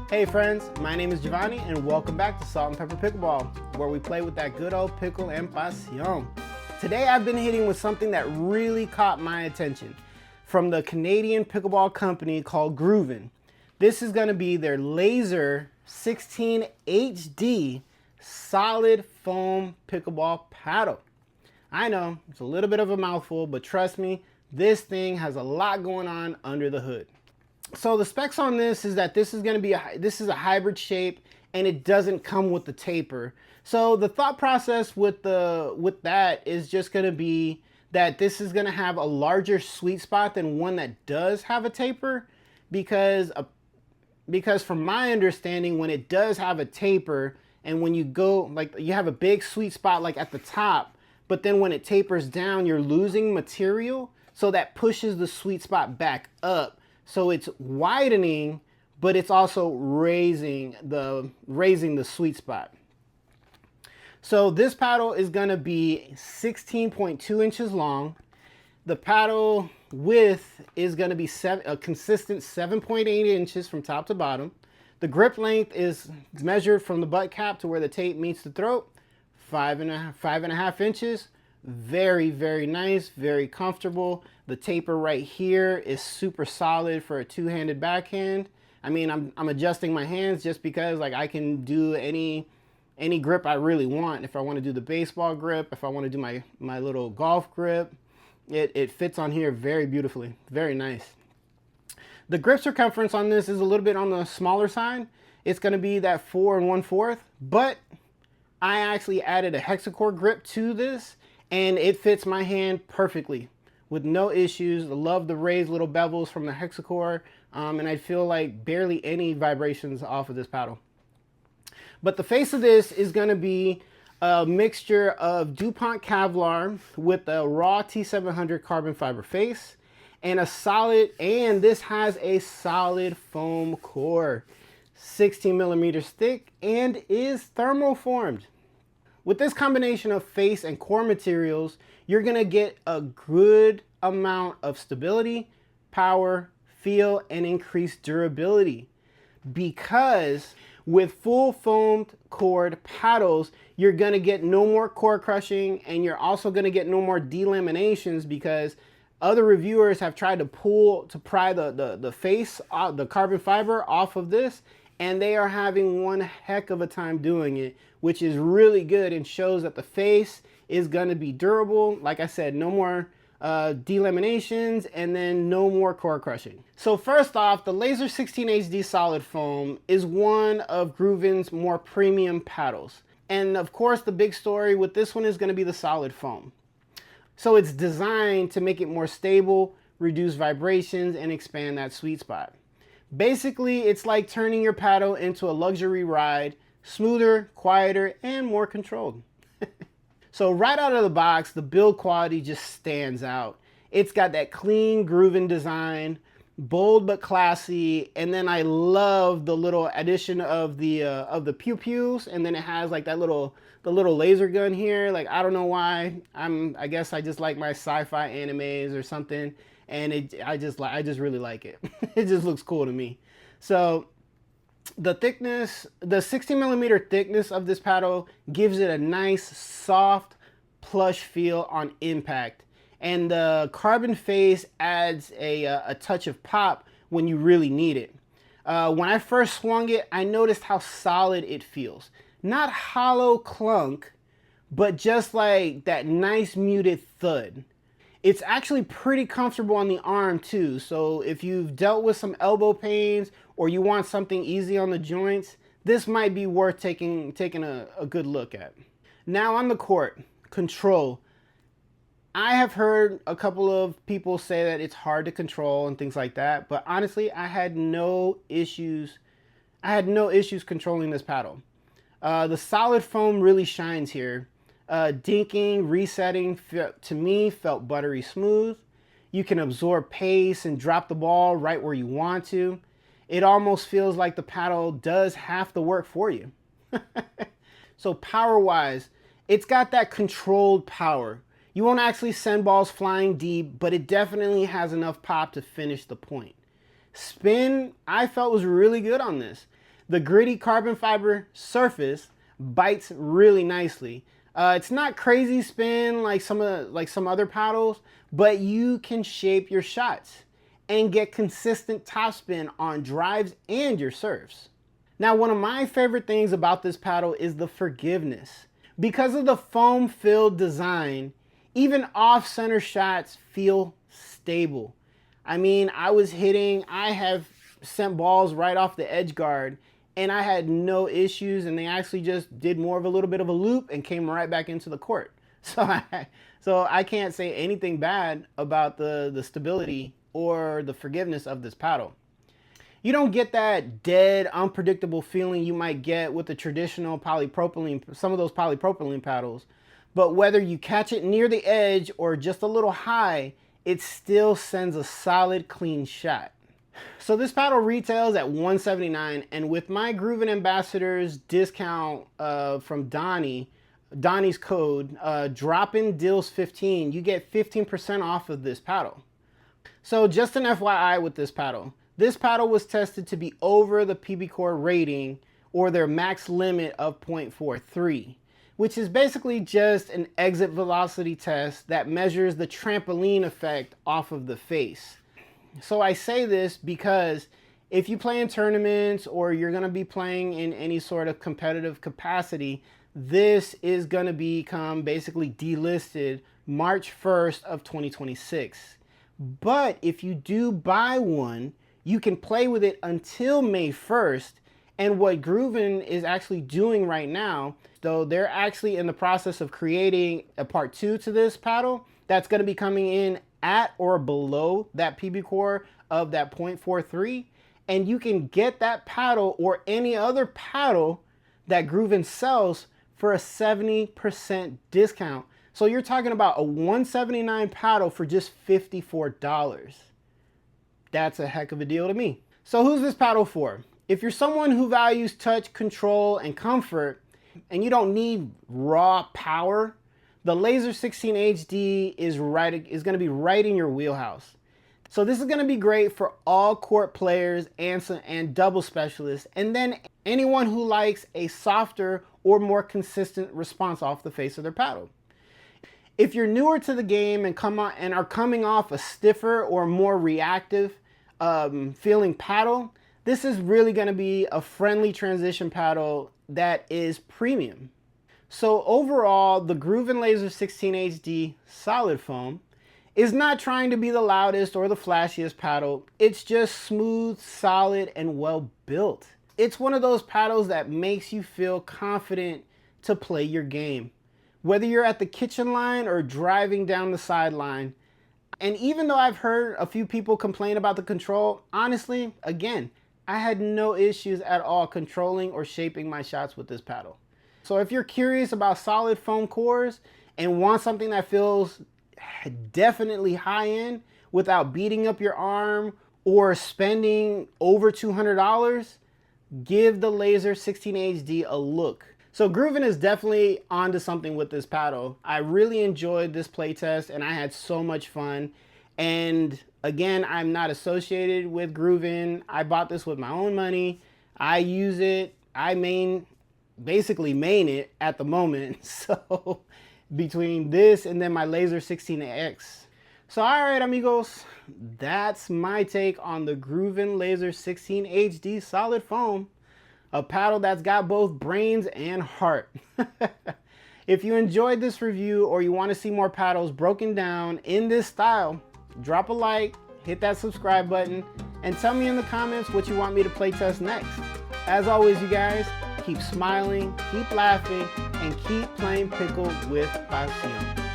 Hey friends, my name is Giovanni and welcome back to Salt and Pepper Pickleball, where we play with that good old pickle and pasión. Today I've been hitting with something that really caught my attention from the Canadian pickleball company called Gruvn. This is going to be their LAZR 16HD solid foam pickleball paddle. I know, it's a little bit of a mouthful, but trust me, this thing has a lot going on under the hood. So the specs on this is that this is going to be this is a hybrid shape and it doesn't come with the taper. So the thought process with that is just going to be that this is going to have a larger sweet spot than one that does have a taper, because from my understanding, when it does have a taper and when you go, like, you have a big sweet spot like at the top, but then when it tapers down, you're losing material, so that pushes the sweet spot back up. So it's widening, but it's also raising the sweet spot. So this paddle is going to be 16.2 inches long. The paddle width is going to be a consistent 7.8 inches from top to bottom. The grip length is measured from the butt cap to where the tape meets the throat, 5.5 inches. Very, very nice, very comfortable. The taper right here is super solid for a two-handed backhand. I mean, I'm adjusting my hands just because, like, I can do any grip I really want. If I want to do the baseball grip, if I want to do my little golf grip, it fits on here very beautifully. Very nice. The grip circumference on this is a little bit on the smaller side. It's going to be that 4 1/4, but I actually added a hexacore grip to this, and it fits my hand perfectly with no issues. I love the raised little bevels from the hexacore, and I feel like barely any vibrations off of this paddle. But the face of this is going to be a mixture of DuPont Kevlar with a raw T700 carbon fiber face and this has a solid foam core, 16 millimeters thick, and is thermoformed. With this combination of face and core materials, you're going to get a good amount of stability, power, feel, and increased durability. Because with full foamed cored paddles, you're going to get no more core crushing, and you're also going to get no more delaminations, because other reviewers have tried to pry the face, the carbon fiber off of this, and they are having one heck of a time doing it, which is really good and shows that the face is going to be durable. Like I said, no more delaminations, and then no more core crushing. So first off, the LAZR 16HD solid foam is one of Gruvn's more premium paddles. And of course, the big story with this one is going to be the solid foam. So it's designed to make it more stable, reduce vibrations, and expand that sweet spot. Basically, it's like turning your paddle into a luxury ride, smoother, quieter, and more controlled. So right out of the box, the build quality just stands out. It's got that clean Gruvn design, bold but classy, and then I love the little addition of the pew-pews, and then it has like the little laser gun here. Like, I don't know why. I guess I just like my sci-fi animes or something, and I just really like it. It just looks cool to me. So the thickness, the 16 millimeter thickness of this paddle gives it a nice, soft, plush feel on impact. And the carbon face adds a touch of pop when you really need it. When I first swung it, I noticed how solid it feels. Not hollow clunk, but just like that nice muted thud. It's actually pretty comfortable on the arm too, so if you've dealt with some elbow pains or you want something easy on the joints, this might be worth taking a good look at. Now on the court, control. I have heard a couple of people say that it's hard to control and things like that, but honestly, I had no issues controlling this paddle. The solid foam really shines here. Dinking, resetting, to me, felt buttery smooth. You can absorb pace and drop the ball right where you want to. It almost feels like the paddle does half the work for you. So power-wise, it's got that controlled power. You won't actually send balls flying deep, but it definitely has enough pop to finish the point. Spin, I felt, was really good on this. The gritty carbon fiber surface bites really nicely. It's not crazy spin like some other paddles, but you can shape your shots and get consistent topspin on drives and your serves. Now, one of my favorite things about this paddle is the forgiveness. Because of the foam-filled design, even off-center shots feel stable. I mean, I have sent balls right off the edge guard and I had no issues, and they actually just did more of a little bit of a loop and came right back into the court. So I can't say anything bad about the stability or the forgiveness of this paddle. You don't get that dead, unpredictable feeling you might get with the traditional polypropylene, some of those polypropylene paddles. But whether you catch it near the edge or just a little high, it still sends a solid, clean shot. So this paddle retails at $179, and with my Gruvn Ambassadors discount from Donnie's code, DROPINDEALS15, you get 15% off of this paddle. So just an FYI with this paddle was tested to be over the PB Core rating, or their max limit of 0.43, which is basically just an exit velocity test that measures the trampoline effect off of the face. So I say this because if you play in tournaments or you're going to be playing in any sort of competitive capacity, this is going to become basically delisted March 1st of 2026. But if you do buy one, you can play with it until May 1st. And what Gruvn is actually doing right now, though, they're actually in the process of creating a part 2 to this paddle that's going to be coming in at or below that PB Core of that 0.43. And you can get that paddle or any other paddle that Gruvn sells for a 70% discount. So you're talking about a $179 paddle for just $54. That's a heck of a deal to me. So who's this paddle for? If you're someone who values touch, control, and comfort, and you don't need raw power, the LAZR 16HD is going to be right in your wheelhouse. So this is going to be great for all court players and double specialists, and then anyone who likes a softer or more consistent response off the face of their paddle. If you're newer to the game and are coming off a stiffer or more reactive feeling paddle, this is really going to be a friendly transition paddle that is premium. So overall, the Gruvn LAZR 16HD solid foam is not trying to be the loudest or the flashiest paddle. It's just smooth, solid, and well built. It's one of those paddles that makes you feel confident to play your game, whether you're at the kitchen line or driving down the sideline. And even though I've heard a few people complain about the control, honestly, again, I had no issues at all controlling or shaping my shots with this paddle. So if you're curious about solid foam cores and want something that feels definitely high end without beating up your arm or spending over $200, give the LAZR 16HD a look. So Gruvn is definitely onto something with this paddle. I really enjoyed this playtest and I had so much fun. And again, I'm not associated with Gruvn. I bought this with my own money. I use it. I basically main it at the moment. So between this and then my LAZR 16X. So all right, amigos, that's my take on the Gruvn LAZR 16HD solid foam, a paddle that's got both brains and heart. If you enjoyed this review or you want to see more paddles broken down in this style, drop a like, hit that subscribe button, and tell me in the comments what you want me to play test next. As always, you guys, keep smiling, keep laughing, and keep playing pickle with pasión.